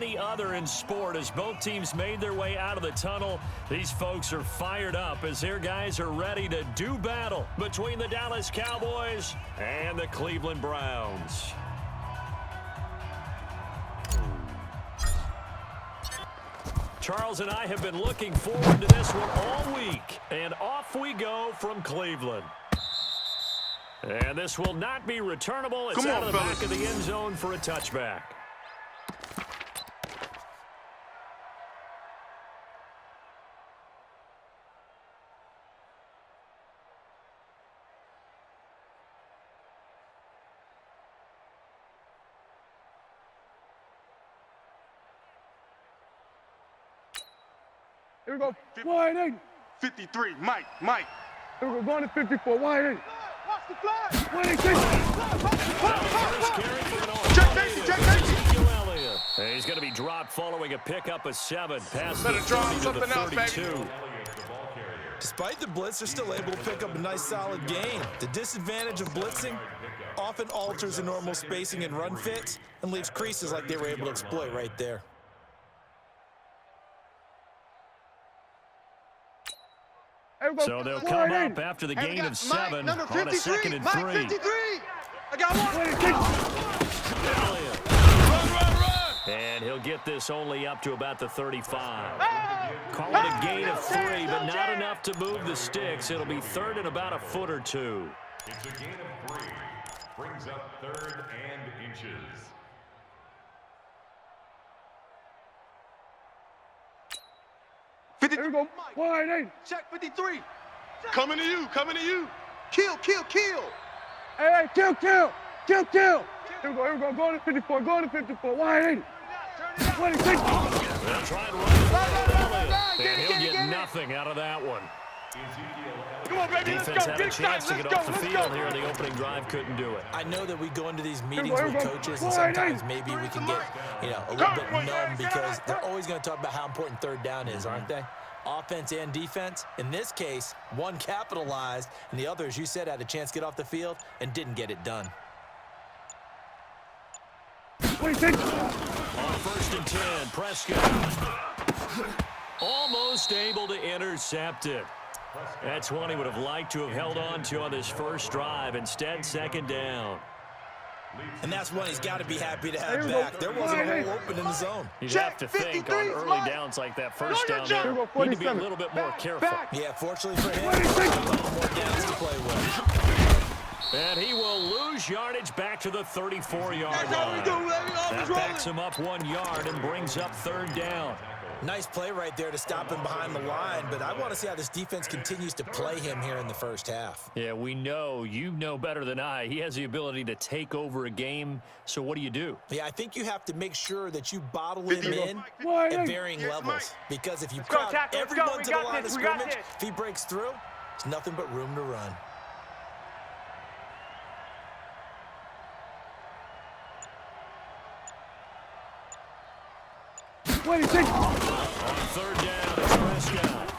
any other in sport. As both teams made their way out of the tunnel, these folks are fired up as their guys are ready to do battle between the Dallas Cowboys and the Cleveland Browns. Charles and I have been looking forward to this one all week, and off we go from Cleveland. And this will not be returnable. It's out of the back of the end zone for a touchback. Here we go. Wide in. 53. Mike. Here we go. Going to 54. Wide in. Watch the flag. Wide in. He's going to be dropped following a pickup of 7. Pass Better draw something to the else, 32. baby. Despite the blitz, they're still able to pick up a nice solid gain. The disadvantage of blitzing often alters the normal spacing and run fits and leaves creases like they were able to exploit right there. So they'll come up after the gain of 7 on a 2nd and 3. Mike 53. I got one. And he'll get this only up to about the 35. Call it a gain of 3, but not enough to move the sticks. It'll be 3rd and about a foot or 2. It's a gain of 3. Brings up 3rd and inches. Here we go. Wide in. Check 53. Coming to you. Kill. Hey, kill. Here we go. Going to 54. Wide in. 26. They'll try and run it. And he'll get nothing out of that one. Come on, baby. Defense had a chance to get off the field here. The opening drive couldn't do it. I know that we go into these meetings with coaches, and sometimes maybe we can get, a little bit numb because they're always going to talk about how important 3rd down is, aren't they? Offense and defense. In this case, one capitalized, and the other, as you said, had a chance to get off the field and didn't get it done. 26. On 1st and 10, Prescott. Almost able to intercept it. That's one he would have liked to have held on to on this first drive. Instead, 2nd down. And that's one he's got to be happy to have back. There wasn't a hole open in the zone. You'd have to think on early downs like that first down there, need to be a little bit more careful. Yeah, fortunately for him, a couple more downs to play with. And he will lose yardage back to the 34-yard line. That backs him up 1 yard and brings up 3rd down. Nice play right there to stop him behind the line, but I want to see how this defense continues to play him here in the first half. Yeah, we know. You know better than I. He has the ability to take over a game, so what do? Yeah, I think you have to make sure that you bottle him in at varying levels, because if you crowd everyone to the line of scrimmage, if he breaks through, there's nothing but room to run. On 3rd down, it's Prescott.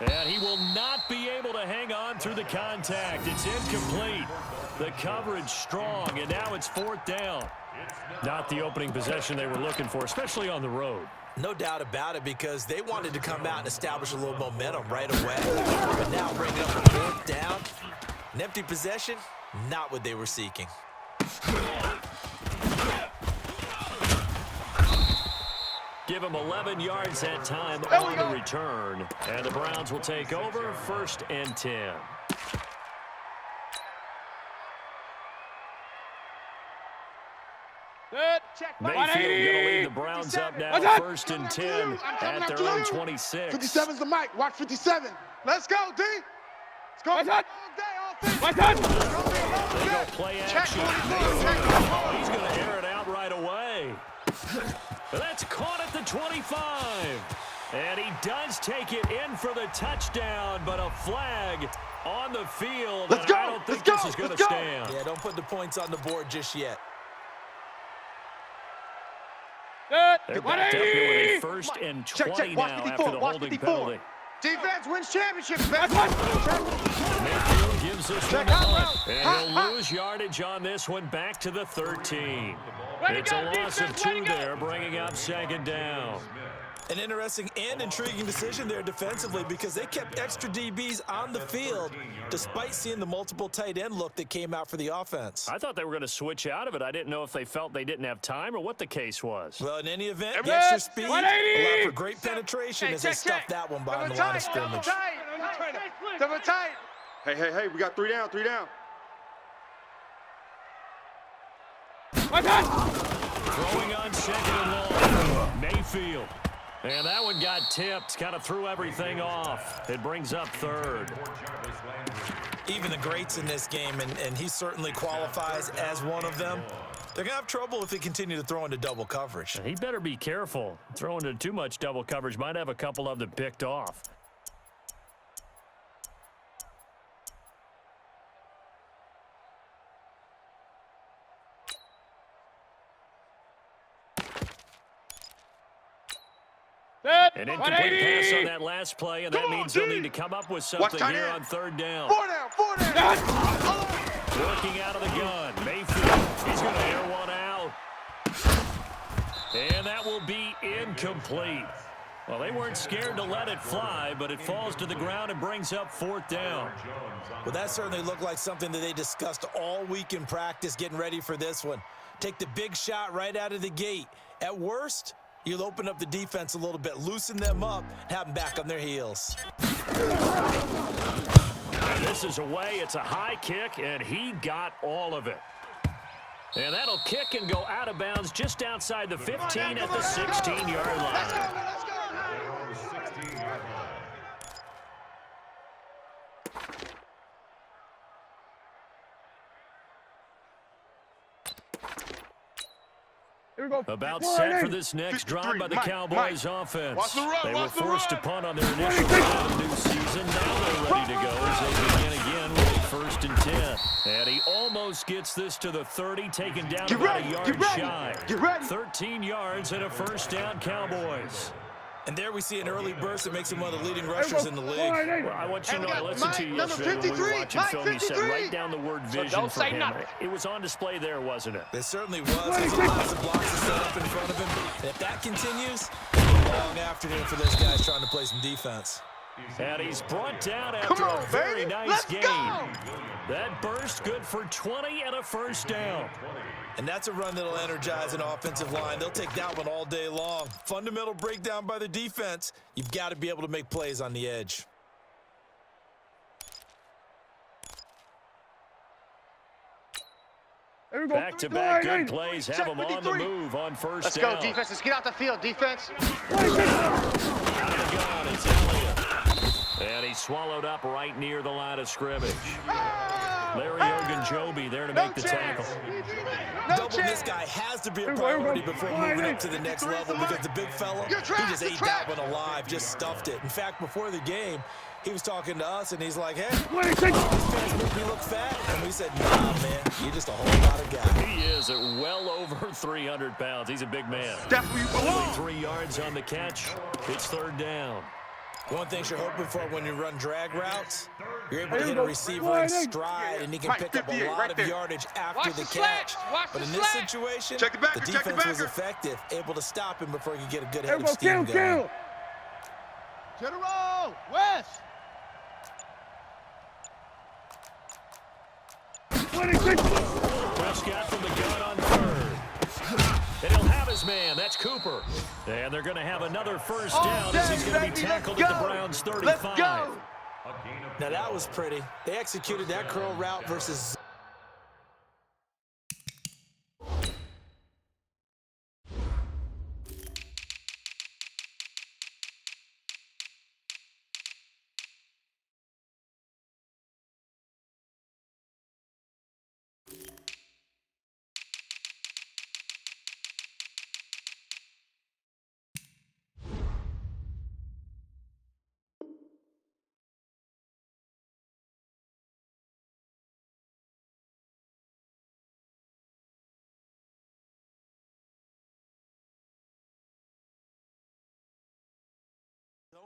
And he will not be able to hang on through the contact. It's incomplete. The coverage strong, and now it's 4th down. Not the opening possession they were looking for, especially on the road. No doubt about it, because they wanted to come out and establish a little momentum right away. But now bringing up a 4th down, an empty possession, not what they were seeking. Give him 11 yards that time on the return. And the Browns will take over 1st and 10. Mayfield going to lead the Browns up now 1st and 10 at their own 26. 57's the mic. Watch 57. Let's go, D. Let's go. They go play action. Oh, he's going to air it out right away. That's caught at the 25. And he does take it in for the touchdown, but a flag on the field. Let's go. I don't think this is going to stand. Yeah, don't put the points on the board just yet. They're backed up here with a 1st and 20 now after the holding penalty. Defense wins championships, man. Mayfield gives this one a punt, and he'll lose yardage on this one back to the 13. It's a loss of 2 there, bringing up second down. An interesting and intriguing decision there defensively because they kept extra DBs on the field despite seeing the multiple tight end look that came out for the offense. I thought they were going to switch out of it. I didn't know if they felt they didn't have time or what the case was. Well, in any event, the extra speed allowed for great penetration as they stuffed that one behind the line of scrimmage. Double tight. Hey, we got 3 down, 3 down. Throwing on second and long. Mayfield. And that one got tipped, kind of threw everything off. It brings up third. Even the greats in this game, and he certainly qualifies as one of them, they're going to have trouble if they continue to throw into double coverage. He better be careful. Throwing into too much double coverage might have a couple of them picked off. An incomplete pass on that last play, and that means they'll need to come up with something here on third down. 4 down. Working out of the gun. Mayfield, he's going to air one out. And that will be incomplete. Well, they weren't scared to let it fly, but it falls to the ground and brings up 4th down. Well, that certainly looked like something that they discussed all week in practice getting ready for this one. Take the big shot right out of the gate. At worst, you'll open up the defense a little bit, loosen them up, have them back on their heels. And this is away. It's a high kick, and he got all of it. And that'll kick and go out of bounds just outside the 15 at the 16-yard line. Let's go. Here we go. About set for this next drive by the Cowboys offense. They were forced to punt on their initial drive of the new season. Now they're ready to go as they begin again with a 1st and 10. And he almost gets this to the 30, taken down about a yard shy. 13 yards and a 1st down, Cowboys. And there we see an early burst that makes him one of the leading rushers in the league. Well, I want you to know, I listened to you yesterday when we were watching film. You said write down the word vision for him. It was on display there, wasn't it? It certainly was. There's lots of blocks to set up in front of him. And if that continues, a long afternoon for those guys trying to play some defense. And he's brought down after a very nice game. That burst good for 20 and a 1st down. And that's a run that'll energize an offensive line. They'll take that one all day long. Fundamental breakdown by the defense. You've got to be able to make plays on the edge. Back-to-back good plays have them on the move on 1st down. Let's go, defense. Let's get out the field, defense. Out of the gun, it's Elliott. And he's swallowed up right near the line of scrimmage. Larry Ogunjobi there to make the tackle. Doubling this guy has to be a priority before moving up to the next level because the big fella, he just ate that one alive, just stuffed it. In fact, before the game, he was talking to us, and he's like, hey, these fans make me look fat. And we said, nah, man, you're just a whole lot of guy. He is at well over 300 pounds. He's a big man. Only 3 yards on the catch. It's 3rd down. One thing you're hoping for when you run drag routes, you're able to hit a receiver in stride, and he can pick up a lot of yardage after the catch. But in this situation, the defense was effective, able to stop him before he could get a good head of steam going. General, West. Prescott from the gun on 3rd. And he'll have his man. That's Cooper. And they're going to have another 1st down as he's going to be tackled at the Browns' 35. Now that was pretty. They executed that curl route versus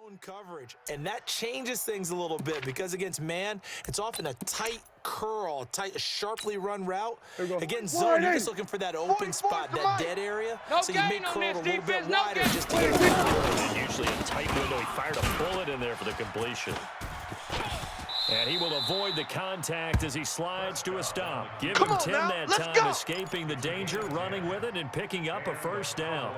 zone coverage, and that changes things a little bit because against man, it's often a tight curl, sharply run route. Against zone, you're just looking for that open spot, that dead area, so you may curl it a little bit wider just to get it. Usually a tight window. He fired a bullet in there for the completion. And he will avoid the contact as he slides to a stop. Give him 10 that time, escaping the danger, running with it, and picking up a first down.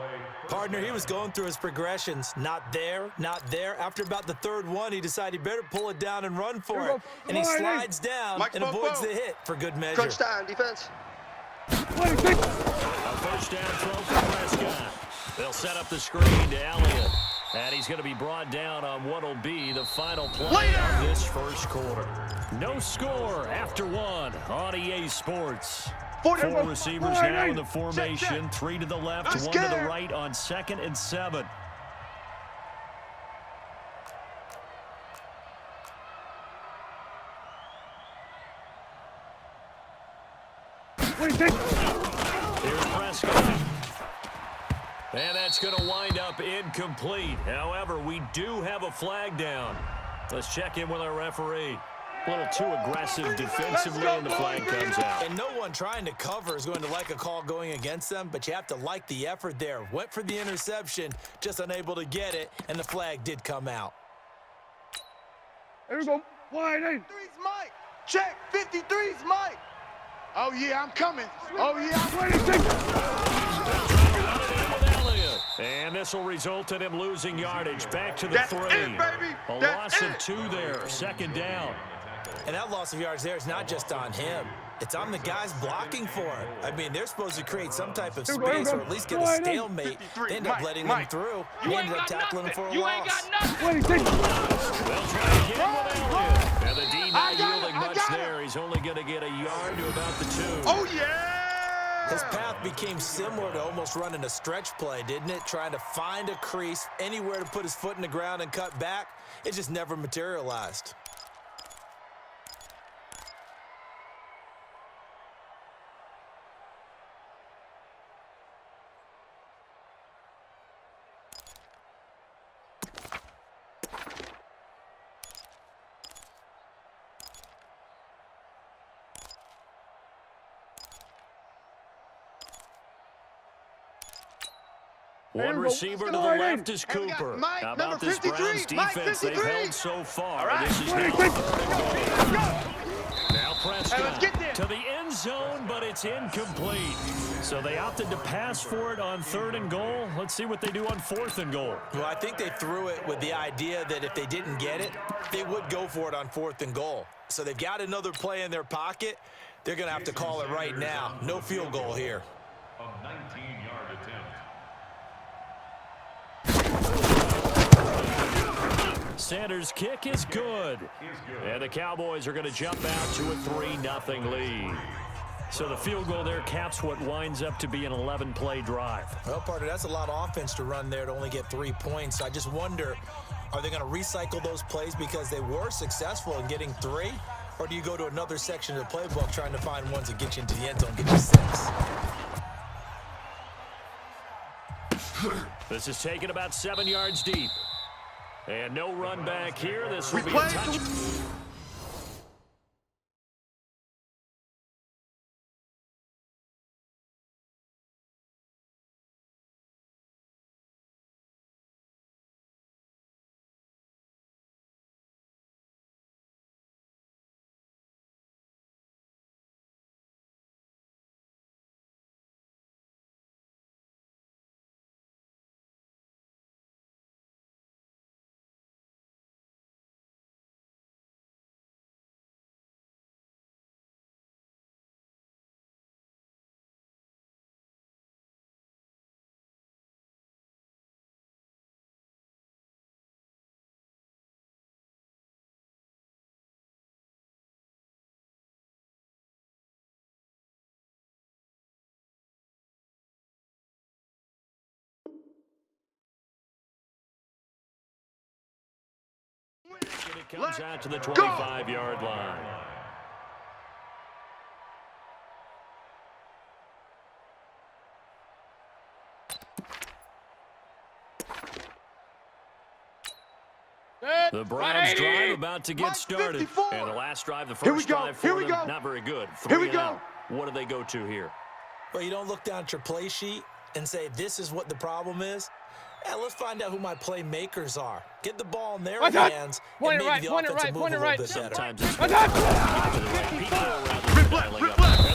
Partner, he was going through his progressions. Not there, not there. After about the third one, he decided he better pull it down and run for it. And he slides down and avoids the hit for good measure. Crunch time, defense. A first down throw for Prescott. They'll set up the screen to Elliott. And he's going to be brought down on what will be the final play of this first quarter. No score after one on EA Sports. 4 receivers now in the formation. 3 to the left, 1 to the right on 2nd and 7. Here's Prescott. And that's going to wind up incomplete. However, we do have a flag down. Let's check in with our referee. A little too aggressive defensively, and the flag comes out. And no one trying to cover is going to like a call going against them, but you have to like the effort there. Went for the interception, just unable to get it, and the flag did come out. Here we go. Wide in. 53's Mike. Check. 53's Mike. Oh, yeah, I'm coming. Oh, yeah, I'm ready. And this will result in him losing yardage. Back to the 3. A loss of 2 there. 2nd down. And that loss of yards there is not just on him. It's on the guys blocking for it. I mean, they're supposed to create some type of space or at least get a stalemate. They end up letting them through. They ended up tackling them for a loss. They'll try again with Elliott. And the D not yielding much there. He's only going to get a yard to about the 2. Oh, yeah! His path became similar to almost running a stretch play, didn't it? Trying to find a crease, anywhere to put his foot in the ground and cut back. It just never materialized. One receiver to the left is Cooper. How about this Browns defense they've held so far? This is now Prescott to the end zone, but it's incomplete. So they opted to pass for it on 3rd and goal. Let's see what they do on 4th and goal. Well, I think they threw it with the idea that if they didn't get it, they would go for it on 4th and goal. So they've got another play in their pocket. They're going to have to call it right now. No field goal here. A 19-yard attempt. Sanders' kick is good. And the Cowboys are going to jump out to a 3-0 lead. So the field goal there caps what winds up to be an 11-play drive. Well, partner, that's a lot of offense to run there to only get 3 points. I just wonder, are they going to recycle those plays because they were successful in getting 3? Or do you go to another section of the playbook trying to find ones that get you into the end zone, get you 6? This is taken about 7 yards deep. And no run back here. This will be a touch. And it comes out to the 25-yard line. The Browns drive about to get started. And the last drive, the first drive for them, not very good. 3 and out. What do they go to here? Well, you don't look down at your play sheet and say, this is what the problem is. Yeah, let's find out who my playmakers are. Get the ball in their hands, and maybe the offense will move a little bit better. Sometimes it's and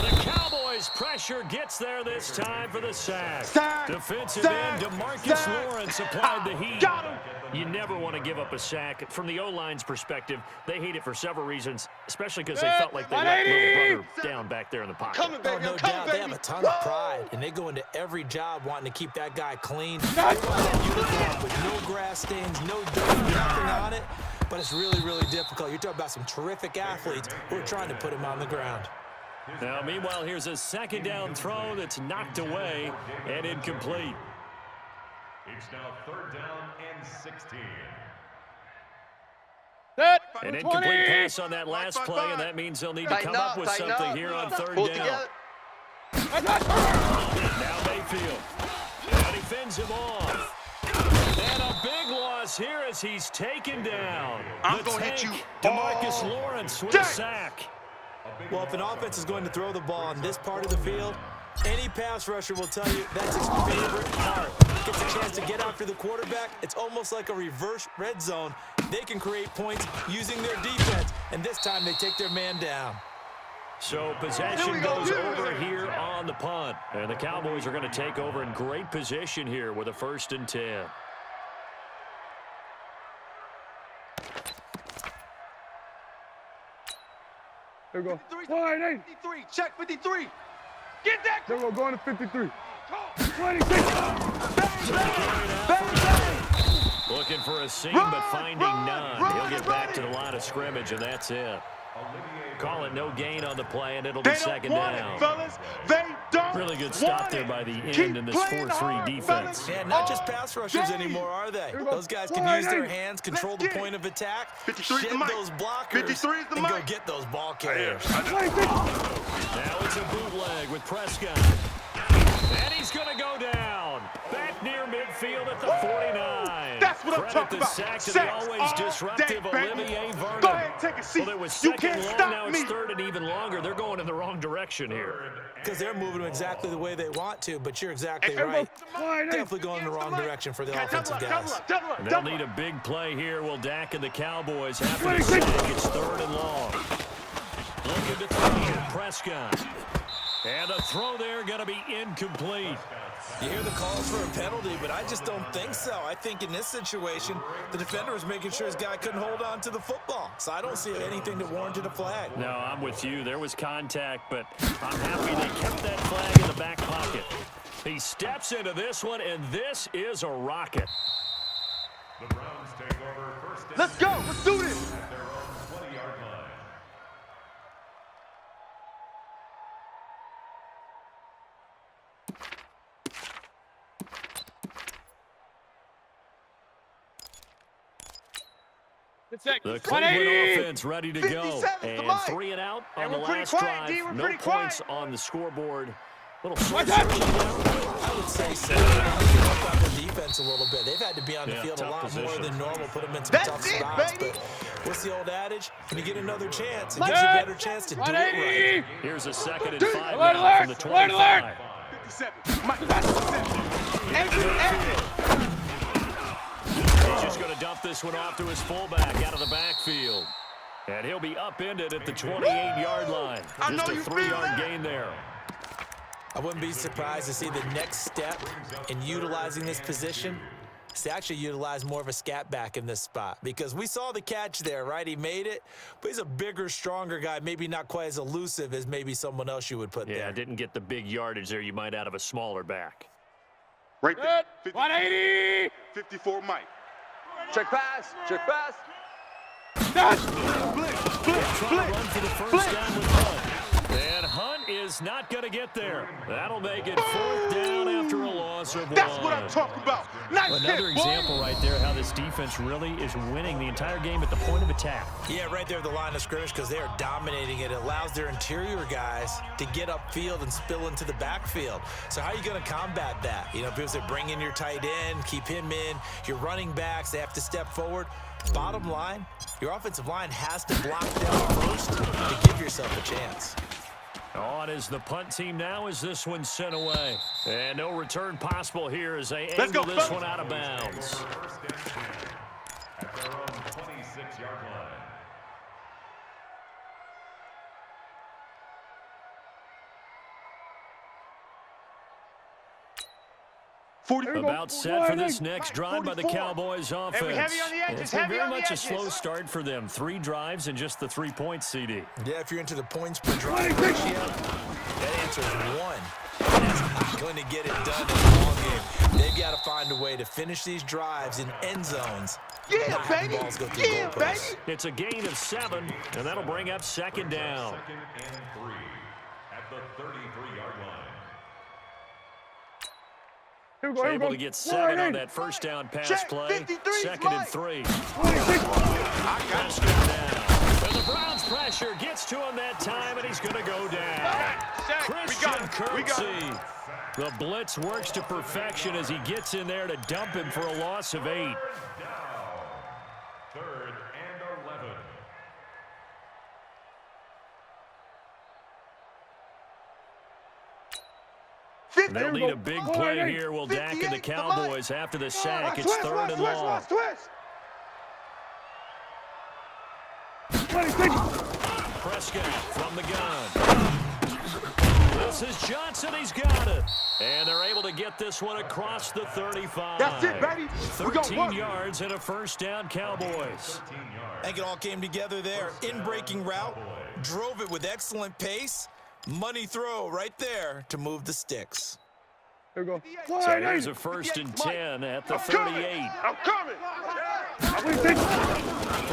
the Cowboys pressure gets there this time for the sack. Defensive end DeMarcus Lawrence applied the heat. You never want to give up a sack. From the O-line's perspective, they hate it for several reasons, especially because they felt like they let little brother down back there in the pocket. Coming, baby. No doubt, they have a ton of pride, and they go into every job wanting to keep that guy clean. They want that uniform with no grass stains, no dirt, nothing on it, but it's really, really difficult. You're talking about some terrific athletes who are trying to put him on the ground. Now, meanwhile, here's a second down throw that's knocked away and incomplete. It's now 3rd down and 16. An incomplete pass on that last play, and that means they'll need to come up with something here on 3rd down. Now Mayfield. And he fends him off. And a big loss here as he's taken down. I'm going to hit you. DeMarcus Lawrence with a sack. Well, if an offense is going to throw the ball on this part of the field, any pass rusher will tell you that's his favorite part. Gets a chance to get after the quarterback. It's almost like a reverse red zone. They can create points using their defense, and this time they take their man down. So possession goes over here on the punt. And the Cowboys are going to take over in great position here with a 1st and 10. Here we go. Wide 8. 53. Check 53. Get that. There we go. Going to 53. 26. Looking for a seam, but finding none. He'll get back to the line of scrimmage, and that's it. Call it no gain on the play, and it'll be 2nd down. Fellas. They don't really good stop there by the end in this 4-3 defense. Yeah, not just pass rushers anymore, are they? Those guys can use their hands, control the point of attack, shed those blockers, and go get those ball carriers. Now it's a bootleg with Prescott. And he's going to go down. Back near midfield at the 49. That's what I'm talking about. Credit the sack to the always disruptive Olivier Vernon. Go ahead, take a seat. Well, it was You 2nd can't long, stop now me. it's 3rd and even longer. They're going in the wrong direction here. Because they're moving them exactly the way they want to, but you're exactly right. Definitely going in the wrong direction for the offensive guys. And they'll need a big play here. Will Dak and the Cowboys have to sack? It's 3rd and long. Looking to throw. Prescott. And a throw there going to be incomplete. You hear the calls for a penalty, but I just don't think so. I think in this situation, the defender was making sure his guy couldn't hold on to the football. So I don't see anything that warranted a flag. No, I'm with you. There was contact, but I'm happy they kept that flag in the back pocket. He steps into this one, and this is a rocket. The Browns take over 1st and Let's go. Let's do this. at their own 20-yard line. The Cleveland offense ready to go. 57's the And mic. 3 and out on the we're pretty last quiet, D. drive. We're No pretty points quiet. on the scoreboard. Little I would say so. They can help out the defense a little bit. They've had to be on the field a lot more than normal, put them in some That's tough it, spots. baby. But what's the old adage? When you get another chance, it gives you a better chance to do it right. Here's a 2nd and 5 now from the 25. 57. Mike, that's 57. Exit. He's just going to dump this one off to his fullback out of the backfield. And he'll be upended at the 28-yard line. Just a 3-yard gain there. I wouldn't be surprised to see the next step in utilizing this position is to actually utilize more of a scat back in this spot. Because we saw the catch there, right? He made it, but he's a bigger, stronger guy, maybe not quite as elusive as maybe someone else you would put there. Yeah, didn't get the big yardage there you might out of a smaller back. Right there. 180. 54 Mike. Check pass. Check pass. Trying to run for the first down with Hunt. And Hunt is not going to get there. That'll make it 4th down after a loss of 1. That's what I'm talking about. Nice Another hit, example right there how this defense really is winning the entire game at the point of attack. Yeah, right there at the line of scrimmage because they are dominating it. It allows their interior guys to get upfield and spill into the backfield. So how are you going to combat that? You know, people say bring in your tight end, keep him in. Your running backs, they have to step forward. Bottom line, your offensive line has to block down first to give yourself a chance. On is the punt team now as this one's sent away. And no return possible here as they Let's angle go, this fellas. one out of bounds. First and 10 at their own 26-yard line. About set for this next drive by the Cowboys offense. Heavy on the edges, It's been heavy very on the much a edges. slow start for them. 3 drives and just the 3 points, CD. Yeah, if you're into the points per drive ratio, that answer is 1. That's not going to get it done in the long game. They've got to find a way to finish these drives in end zones. Yeah, not have baby. balls go through Yeah, goalposts. baby. It's a gain of 7, and that'll bring up 2nd down. 2nd and 3 at the 33-yard line. Here we go, here we Able go. to get 7 on that first down pass play. 2nd and 3. Prescott down. And the Browns pressure gets to him that time, and he's going to go down. Christian Kirksey. The blitz works to perfection as he gets in there to dump him for a loss of 8. Down. 3rd and 11. They'll need a big play here. Will Dak and the Cowboys after the sack. It's 3rd and long. Prescott from the gun. This is Johnson. He's got it. And they're able to get this one across the 35. That's it, baby. We got 13 work. yards and a 1st down, Cowboys. 13 I yards. think it all came together there. In-breaking route, drove it with excellent pace. Money throw right there to move the sticks. Here we go. So here's a 1st and 10 at the 38. I'm coming. From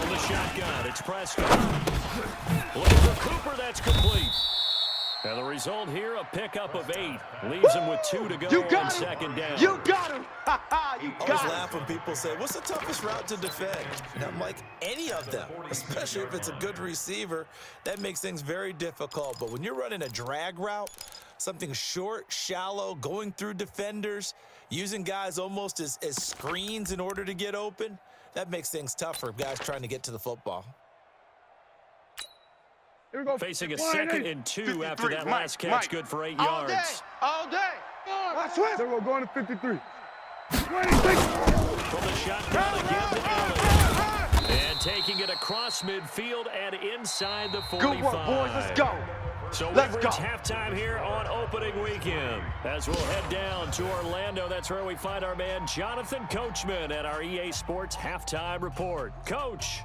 the shotgun, it's Prescott. Looking for Cooper, that's complete. And the result here, a pickup of 8. Leaves him with 2 to go You on got him. 2nd down. You got him. You I always got him. laugh when people say, what's the toughest route to defend? And I'm like, any of them, especially if it's a good receiver. That makes things very difficult. But when you're running a drag route, something short, shallow, going through defenders, using guys almost as screens in order to get open, that makes things tough for guys trying to get to the football. Here we go. Facing a 2nd and 2 after that last catch, Mike. good for 8 All day. yards. All day. Here we go, going to 53. 26. From the shotgun again to Elliott. And taking it across midfield and inside the 45. Good work, boys. Let's go. So Let's we've go. reached halftime here on opening weekend. As we'll head down to Orlando, that's where we find our man Jonathan Coachman at our EA Sports Halftime Report. Coach.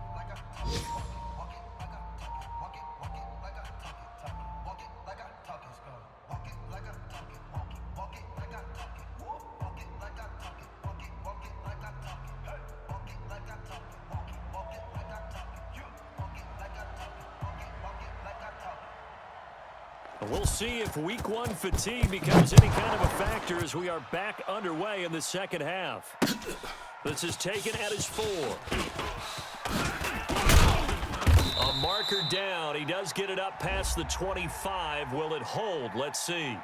We'll see if week 1 fatigue becomes any kind of a factor as we are back underway in the 2nd half. This is taken at his 4. A marker down. He does get it up past the 25. Will it hold? Let's see.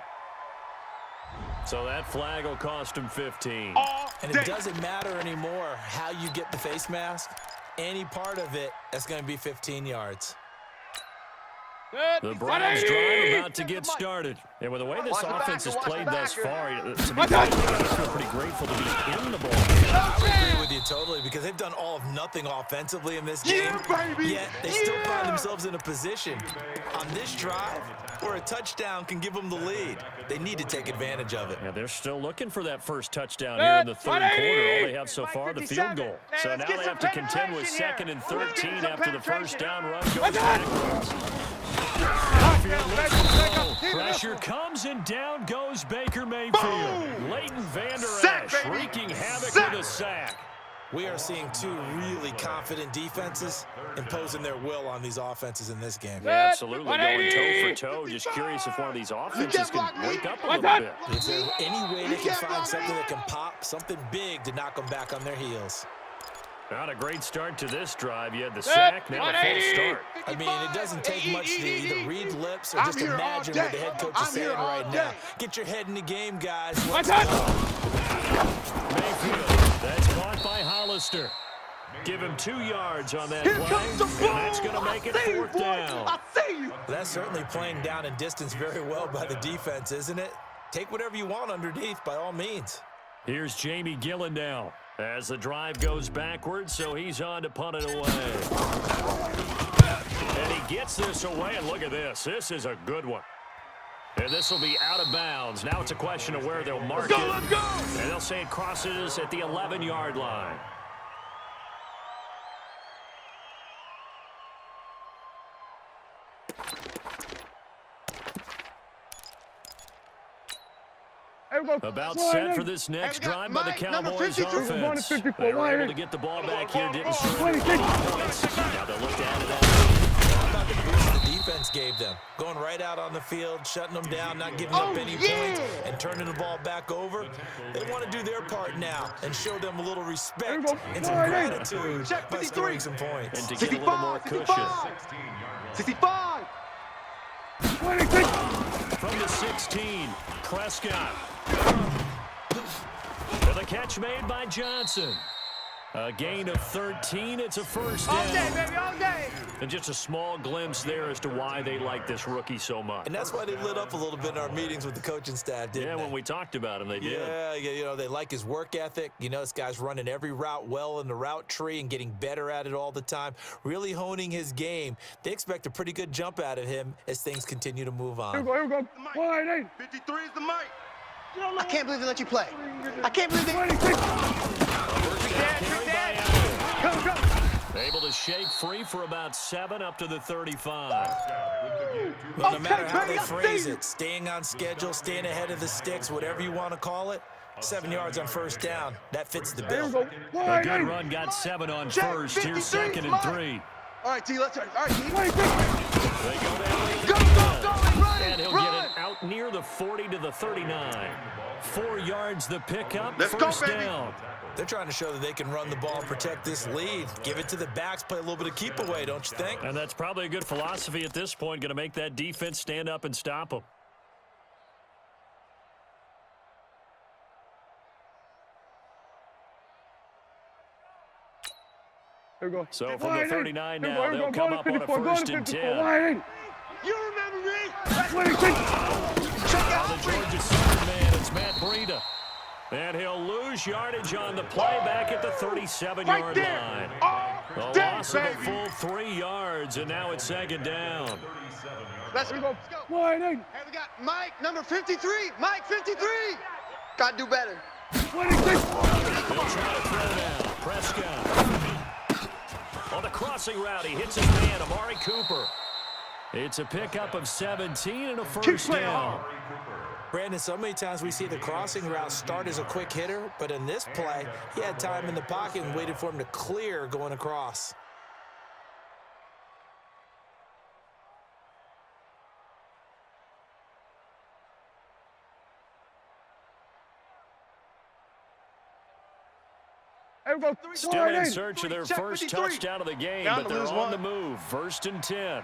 So that flag will cost him 15. And it doesn't matter anymore how you get the face mask. Any part of it, that's going to be 15 yards. The Browns drive about to get started. And with the way this offense has played thus far, to be honest, I feel pretty grateful to be in the ball game. I would agree with you totally because they've done all of nothing offensively in this game. Yeah, baby. Yet they still find themselves in a position on this drive where a touchdown can give them the lead. They need to take advantage of it. Yeah, they're still looking for that first touchdown here in the 3rd quarter. All they have so far, the field goal. So now they have to contend with 2nd and 13 after the first down run goes backwards. Pressure comes and down goes Baker Mayfield. Leighton Vander Sack, Esch baby. wreaking havoc Sack. with a sack. We are seeing two really confident defenses imposing their will on these offenses in this game. Yeah, absolutely, going toe for toe. Just curious if one of these offenses can wake up a little bit. Is there any way they can find something that can pop, something big to knock them back on their heels? Not a great start to this drive. You had the sack, now the false start. I mean, it doesn't take much to either read lips or just imagine what the head coach is saying right now. Get your head in the game, guys. Let's go. Mayfield, that's caught by Hollister. Give him 2 yards on that play, and that's going to make it 4th down. I see you. That's certainly playing down in distance very well by the defense, isn't it? Take whatever you want underneath, by all means. Here's Jamie Gillen now as the drive goes backwards, so he's on to punt it away. And he gets this away, and look at this. This is a good one. And this will be out of bounds. Now it's a question of where they'll mark it. Let's go! And they'll say it crosses at the 11-yard line. About set for this next drive by the Cowboys offense. They were able to get the ball back here, didn't score any points. Now they'll look to add to that. How about the boost the defense gave them? Going right out on the field, shutting them down, not giving up any points, and turning the ball back over. They want to do their part now and show them a little respect and some gratitude by scoring some points. And to get a little more cushion. 65. From the 16, Prescott. For the catch made by Johnson. A gain of 13. It's a first down. All day, baby, all day. And just a small glimpse there as to why they like this rookie so much. And that's why they lit up a little bit in our meetings with the coaching staff, didn't they? Yeah, when we talked about him, they did. Yeah, you know, they like his work ethic. You know, this guy's running every route well in the route tree and getting better at it all the time, really honing his game. They expect a pretty good jump out of him as things continue to move on. Here we go. Wide 8. 53 is the mic. I can't believe they let you play. I can't believe they... 26. Able to shake free for about 7 up to the 35. Well, no matter how they phrase it, staying on schedule, staying ahead of the sticks, whatever you want to call it, 7 yards on first down, that fits the bill. A good run got 7 on first. Here's 2nd and 3. All right, T, let's... All right, T. They go down. Go, and he'll get it out near the 40 to the 39. 4 yards the pickup, first down. They're trying to show that they can run the ball and protect this lead. Give it to the backs, play a little bit of keep away, don't you think? And that's probably a good philosophy at this point, going to make that defense stand up and stop them. Here we go. So from the 39 now, they'll come up on a 1st and 10. You remember me? 26. Now the Georgia Superman, it's Matt Breida. And he'll lose yardage on the play back at the 37-yard line. A loss of a full 3 yards, and now it's 2nd down. Let's go. Wide 8. Hey, we got Mike, number 53. Mike, 53. Got to do better. 26. They'll try to throw down. Prescott. On the crossing route, he hits his man, Amari Cooper. It's a pickup of 17 and a first down. Brandon, so many times we see the crossing route start as a quick hitter, but in this play, he had time in the pocket and waited for him to clear going across. Still in search of their first touchdown of the game, but they're on the move. 1st and 10.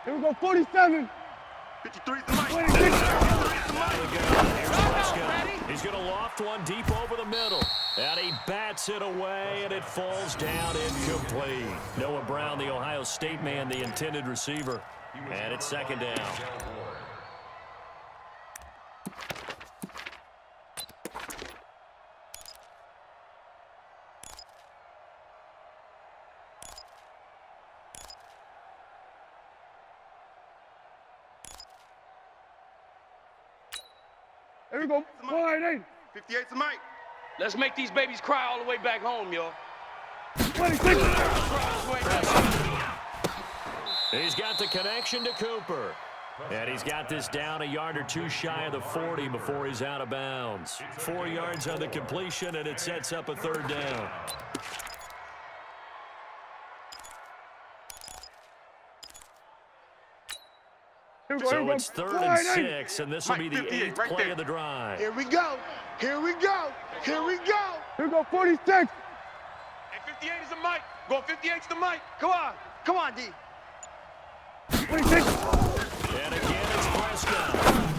Here we go, 47. 53 is the mic. 26. Here's Prescott. He's going to loft one deep over the middle. And he bats it away, and it falls down incomplete. Noah Brown, the Ohio State man, the intended receiver. And it's 2nd down. Here we go. Wide 8. 58's the mic. Let's make these babies cry all the way back home, y'all. 26. He's got the connection to Cooper. And he's got this down a yard or two shy of the 40 before he's out of bounds. 4 yards on the completion, and it sets up a third down. So it's 3rd and 6, and this will be the 8th play of the drive. Here we go. Here we go. Here we go. Here we go, 46. And 58 is the Mike. Going 58 is the Mike. Come on. Come on, D. 26. And again, it's Prescott.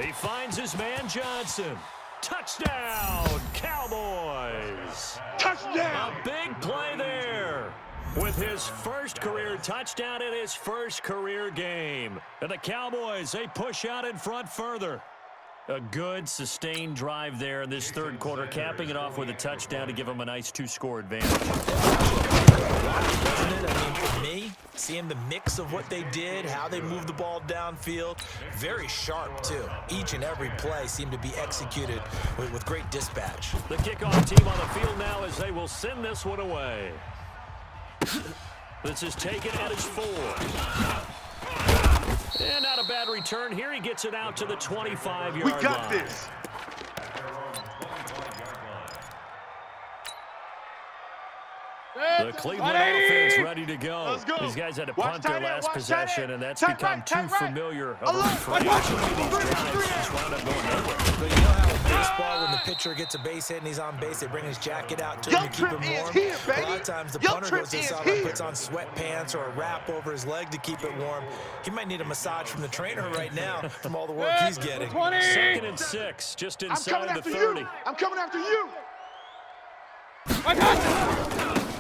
He finds his man Johnson. Touchdown, Cowboys. Touchdown. A big play there. With his first career touchdown in his first career game. And the Cowboys, they push out in front further. A good, sustained drive there in this third quarter, capping it off with a touchdown to give them a nice 2-score advantage. Isn't it? I mean, for me, seeing the mix of what they did, how they moved the ball downfield, very sharp, too. Each and every play seemed to be executed with great dispatch. The kickoff team on the field now as they will send this one away. This is taken at his 4. And not a bad return here. He gets it out to the 25-yard line. We got this. The Cleveland offense ready to go. Let's go. These guys had to Watch punt their tight end, last watch possession, tight end. and that's Tight become right, too tight right. familiar of a Alert. refrain. Watch. Some of these drives just wound up going nowhere. But you know how in baseball, when the pitcher gets a base hit and he's on base, they bring his jacket out to him to keep him warm. Here, A lot of times the punter goes to the sideline, puts on sweatpants or a wrap over his leg to keep it warm. He might need a massage from the trainer right now from all the work he's getting. 20. 2nd and 6, just I'm inside coming the after 30. you. I'm coming after you. I got it.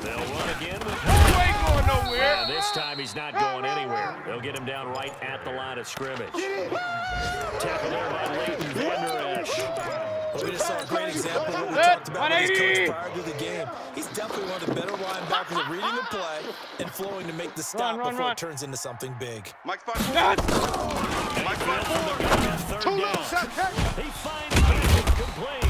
They'll run again with Ain't going nowhere. and this time he's not going anywhere. They'll get him down right at the line of scrimmage. Tackle there by Leighton Vander Esch. Well, we just saw a great example of what we talked about with his coach prior to the game. He's definitely one of the better linebackers at reading the play and flowing to make the stop before it turns into something big. Mike's 5-4. Mike Field from the gun at third down. He finds Pigskin complete.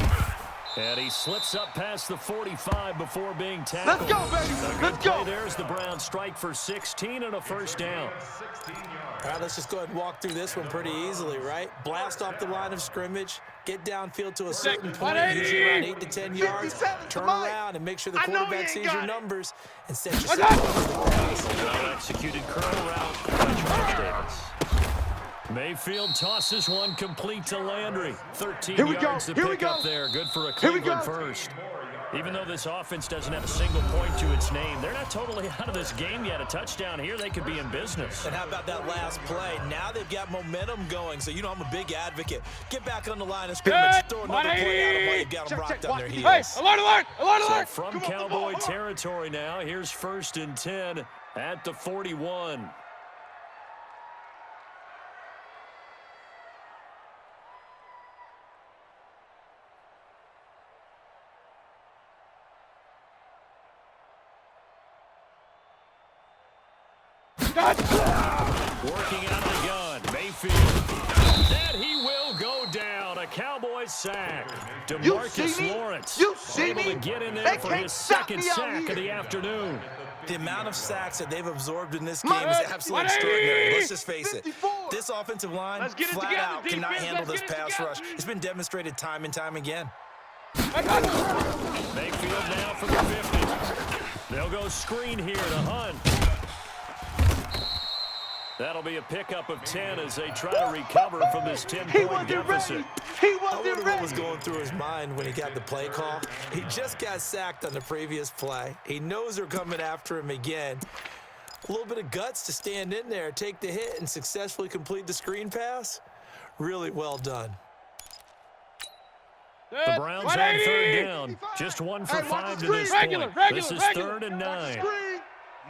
And he slips up past the 45 before being tackled. Let's go, baby. Let's go. There's the Browns strike for 16 and a first down. All right, let's just go ahead and walk through this one pretty easily, right? Blast off the line of scrimmage, get downfield to a certain point, usually around 8 to 10 yards, turn around and make sure the quarterback sees your numbers and set yourself up for the pass. Well-executed curl route by Charles Davis. Mayfield tosses one complete to Landry. 13 yards to pick up there. Good for a Cleveland first. Even though this offense doesn't have a single point to its name, they're not totally out of this game yet. A touchdown here, they could be in business. And how about that last play? Now they've got momentum going, so you know I'm a big advocate. Get back on the line of scrimmage, throw another play at them while you've got them rocked on their heels. Hey, alert, alert, alert, So alert. from Cowboy territory now, here's 1st and 10 at the 41. Working out of the gun, Mayfield. And he will go down. A Cowboys sack. DeMarcus Lawrence able to get in there for his second sack of the afternoon. The amount of sacks that they've absorbed in this game is absolutely extraordinary. Let's just face it. This offensive line, flat out, cannot handle this pass rush. It's been demonstrated time and time again. Mayfield now from the 50. They'll go screen here to Hunt. That'll be a pickup of 10 as they try to recover from this 10-point deficit. He I wasn't wonder what ready. was going through his mind when he got the play call. He just got sacked on the previous play. He knows they're coming after him again. A little bit of guts to stand in there, take the hit, and successfully complete the screen pass. Really well done. The Browns on 3rd down. Just 1 for 5 to this point. This is 3rd and 9.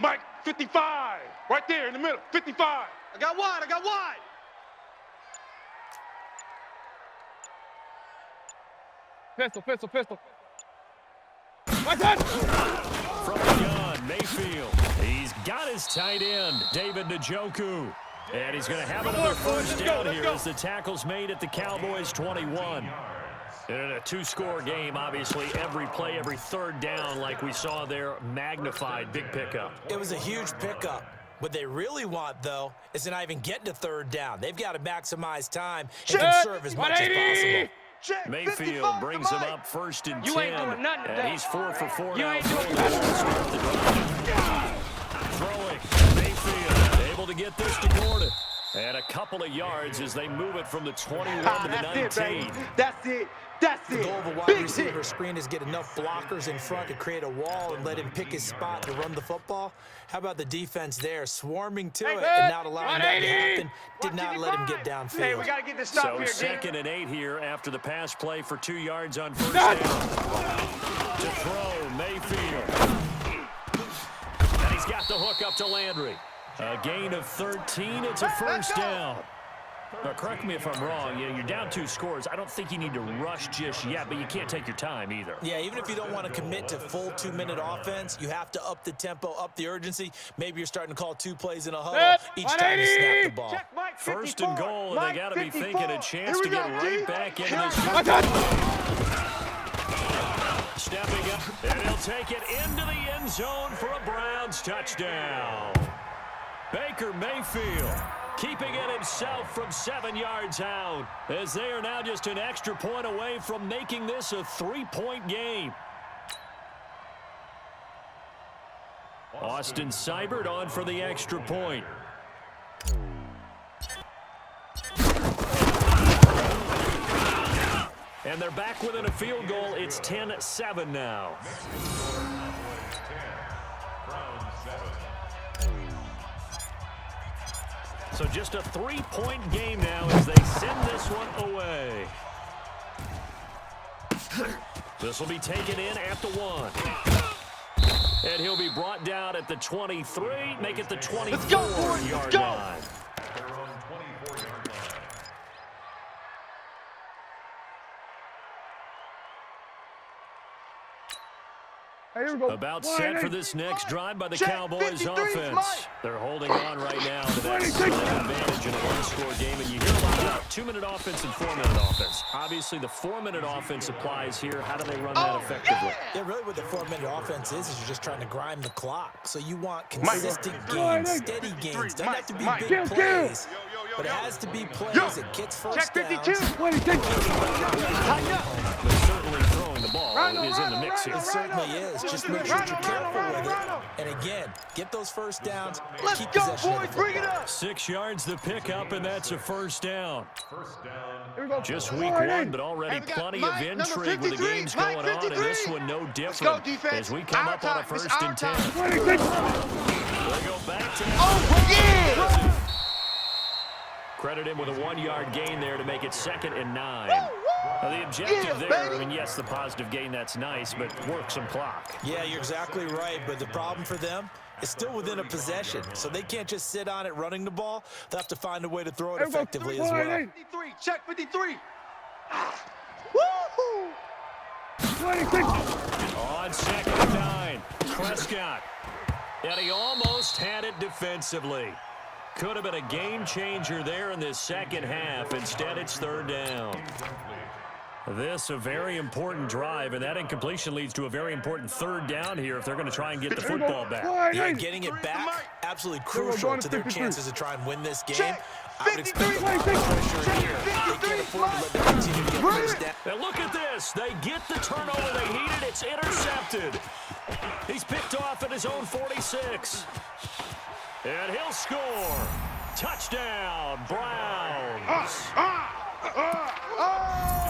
Mike, 55. Right there in the middle, 55. I got wide. I got wide. Pistol. My God. From the gun, Mayfield. He's got his tight end, David Njoku. And he's going to have another first down here as the tackle's made at the Cowboys' 21. And in a 2-score game, obviously, every play, every 3rd down, like we saw there, magnified, big pickup. It was a huge pickup. What they really want, though, is to not even get to third down. They've got to maximize time and Check. conserve as much as possible. Check. Mayfield brings him up 1st and 10. You ain't doing nothing And today. he's 4 for 4 You now. ain't doing Throwing. Mayfield able to get this to Gordon. And a couple of yards as they move it from the 21 to the 19. That's it, baby. That's it. That's The it. goal of a wide Big receiver hit. screen is get enough blockers in front to create a wall and let him pick his spot to run the football. How about the defense there, swarming to it and not allowing that to happen? Did not let him get downfield. Hey, we got to get this stop So here, 2nd and 8 here after the pass play for 2 yards on 1st down. To throw, Mayfield. And he's got the hook up to Landry. A gain of 13. It's a 1st down. Now, correct me if I'm wrong. Yeah, you're down 2 scores. I don't think you need to rush just yet, but you can't take your time either. Yeah, even if you don't want to commit to full 2-minute offense, you have to up the tempo, up the urgency. Maybe you're starting to call 2 plays in a huddle each time you snap the ball. Check Mike 54. 1st and goal, and they got to be 54. thinking a chance Here to we get go, right D. back into Here this. we go. Stepping up, and he'll take it into the end zone for a Browns touchdown. Baker Mayfield keeping it himself from 7 yards out, as they are now just an extra point away from making this a 3-point game. Austin Seibert on for the extra point. And they're back within a field goal. It's 10-7 now. So just a 3-point game now as they send this one away. This will be taken in at the 1. And he'll be brought down at the 23, make it the 24-yard line. Hey, here we go. About set for this next drive by the Check, Cowboys 53's offense. Mike. They're holding on right now to that advantage in a one-score game. And you hear a lot about 2-minute offense and 4-minute offense. Obviously, the 4-minute offense applies here. How do they run that effectively? Yeah, really what the 4-minute offense is you're just trying to grind the clock. So you want consistent gains, steady gains. Doesn't have to be big plays, but it has to be plays that gets first Check 52. downs. But certainly throwing the ball is in the mix here. It certainly is. Just make sure you're careful with it. And again, get those first downs. Let's keep go, possession of boys. the Bring it football. up. 6 yards the pickup, and that's a 1st down. Here we go. Just week 1, but already Hey, we got plenty Mike, of number intrigue with the 53, games Mike, going on, and 53. this one no Let's different go, defense. as we come Our up on a time. It's 1st our and 10. time. They go back to Oh, yeah. credit him with a 1-yard gain there to make it 2nd and 9. Now, the objective Yeah, there, baby. I mean, yes, the positive gain, that's nice, but work some clock. Yeah, you're exactly right, but the problem for them is still within a possession, so they can't just sit on it running the ball. They'll have to find a way to throw it Here we go. effectively as well. 53. Check 53. Woo-hoo. 26. On 2nd and 9, Prescott. And he almost had it defensively. Could have been a game changer there in this second half. Instead, it's 3rd down. This a very important drive, and that incompletion leads to a very important 3rd down here if they're going to try and get the football back. Yeah, getting it back, absolutely crucial to their chances to try and win this game. Check. I would expect a 53. lot of pressure here. They can't afford to let them continue to get first down. Now look at this. They get the turnover they needed. It's intercepted. He's picked off at his own 46. And he'll score. Touchdown, Browns.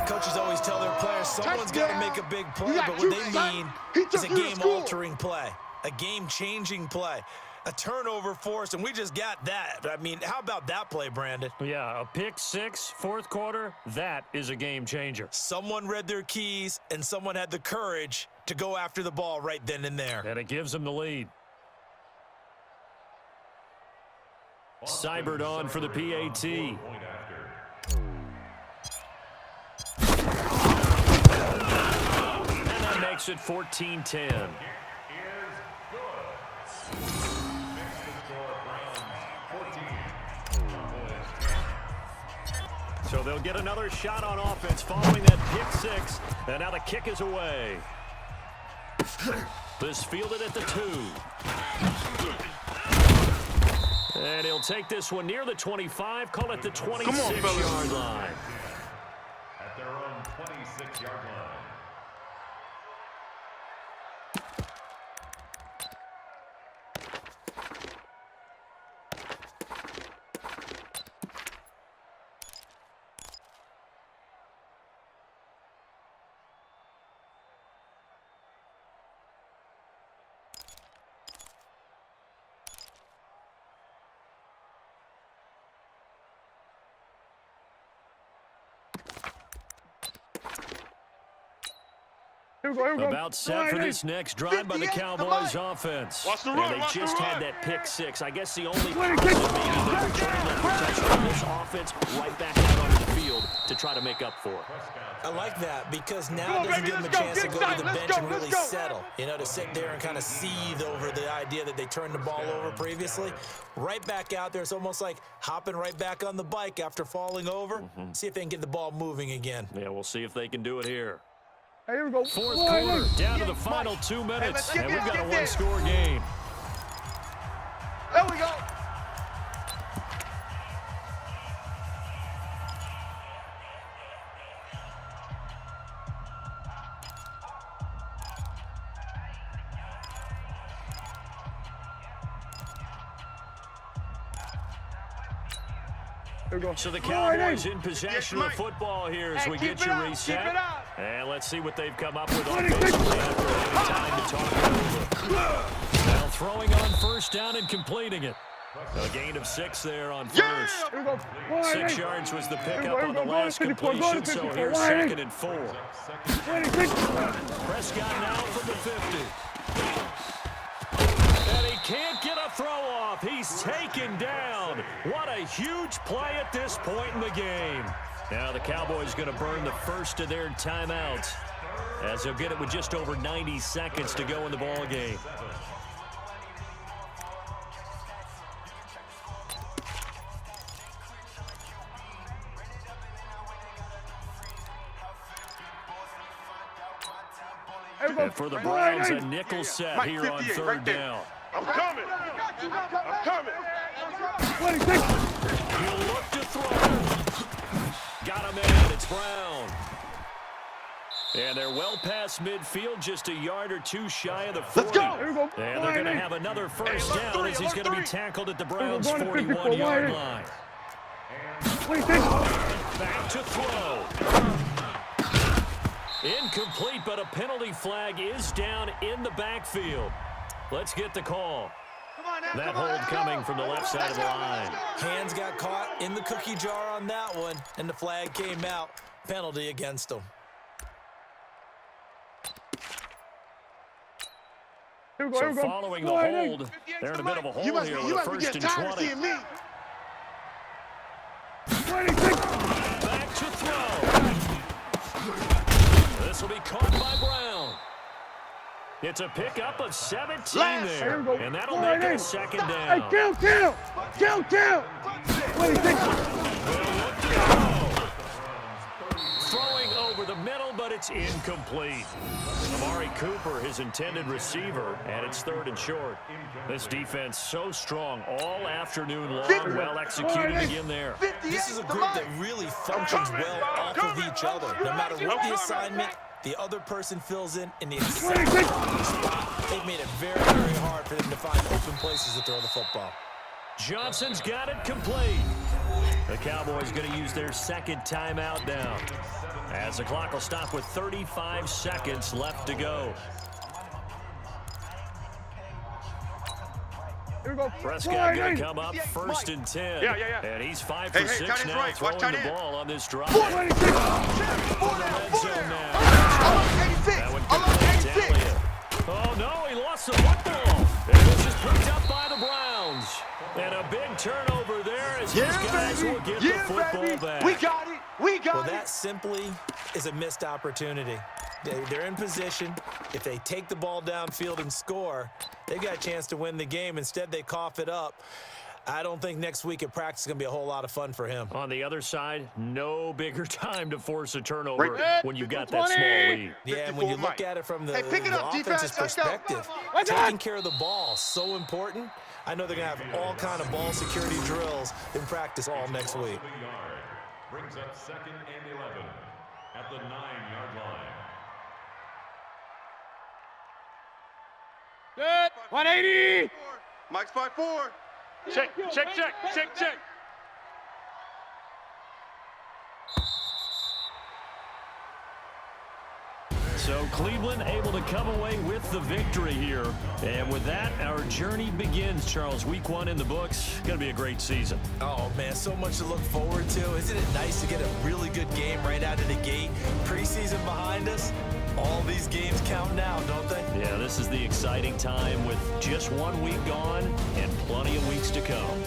Coaches always tell their players someone's got to make a big play, but what they mean is a game-altering play, a game-changing play, a turnover force, and we just got that. I mean, how about that play, Brandon? Yeah, a pick 6, 4th quarter, that is a game changer. Someone read their keys, and someone had the courage to go after the ball right then and there. And it gives them the lead. Seibert on for the PAT. And that makes it 14-10. So they'll get another shot on offense following that pick 6. And now the kick is away. This fielded at the 2. And he'll take this one near the 25, call it the 26-yard line. At their own 26-yard line. About set for this next drive by the Cowboys offense. And they just had that pick six. I guess the only positive maybe they're returning that protection on this offense right back out onto the field to try to make up for it. I like that because now it doesn't give them a chance to go to the bench and really settle. You know, to sit there and kind of seethe over the idea that they turned the ball over previously. Right back out there. It's almost like hopping right back on the bike after falling over. See if they can get the ball moving again. Yeah, we'll see if they can do it here. Hey, here we go. Fourth quarter, down to the final 2 minutes, and we've got a one-score game. There we go. So the Cowboys in possession of the football here as we get you reset. And let's see what they've come up with offensively after having time to talk it over. Now throwing on first down and completing it. A gain of 6 there on first. 6 yards was the pickup on the last completion, so here's 2nd and 4. Prescott now from the 50. And he can't get a throw off. He's taken down. What a huge play at this point in the game. Now the Cowboys going to burn the first of their timeouts as they'll get it with just over 90 seconds to go in the ball game. And for the Browns, a nickel set here on third down. I'm coming. I'm coming. He'll look to throw. Got him in. It's Brown. And they're well past midfield, just a yard or two shy of the 40. Let's go. And they're going to have another first down as he's going to be tackled at the Browns' 41-yard line. Back to throw. Incomplete, but a penalty flag is down in the backfield. Let's get the call. That hold coming from the left side of the line. Hands got caught in the cookie jar on that one, and the flag came out. Penalty against them. So following the hold, they're in a bit of a hole here with a first and 20. Back to throw. This will be caught by Brown. It's a pickup of 17 there, and that'll make it a second down. Hey, kill! Throwing over the middle, but it's incomplete. Amari Cooper, his intended receiver, and it's 3rd and short. This defense so strong all afternoon long, well executed again there. This is a group that really functions well off of each other. No matter what the assignment, the other person fills in the exact spot. They've made it very, very hard for them to find open places to throw the football. Johnson's got it complete. The Cowboys going to use their second timeout now, as the clock will stop with 35 seconds left to go. Prescott going to come up 1st and 10. And he's 5 for 6 now throwing the ball on this drive. Red zone now. That one comes to Elliott. Oh, no, he lost the football. And this is picked up by the Browns. And a big turnover there as these guys will get the football back. We got it. Well, that simply is a missed opportunity. They're in position. If they take the ball downfield and score, they've got a chance to win the game. Instead, they cough it up. I don't think next week at practice is going to be a whole lot of fun for him. On the other side, no bigger time to force a turnover when you've got that small lead. Yeah, and when you look at it from the offense's perspective, taking care of the ball, so important. I know they're going to have all kind of ball security drills in practice all next week. Brings up 2nd and 11 at the 9-yard line. Good. 180. Mike's 5-4. Check. So Cleveland able to come away with the victory here. And with that, our journey begins, Charles. Week 1 in the books. Going to be a great season. Oh, man, so much to look forward to. Isn't it nice to get a really good game right out of the gate? Preseason behind us. All these games count now, don't they? Yeah, this is the exciting time with just 1 week gone and plenty of weeks to come.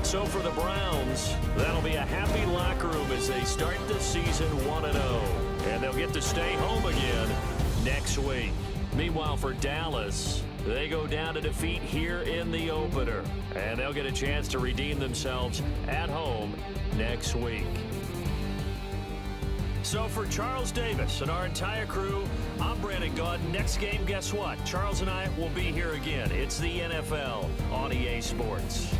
So for the Browns, that'll be a happy locker room as they start the season 1-0. And they'll get to stay home again next week. Meanwhile, for Dallas, they go down to defeat here in the opener. And they'll get a chance to redeem themselves at home next week. So for Charles Davis and our entire crew, I'm Brandon Gaudin. Next game, guess what? Charles and I will be here again. It's the NFL on EA Sports.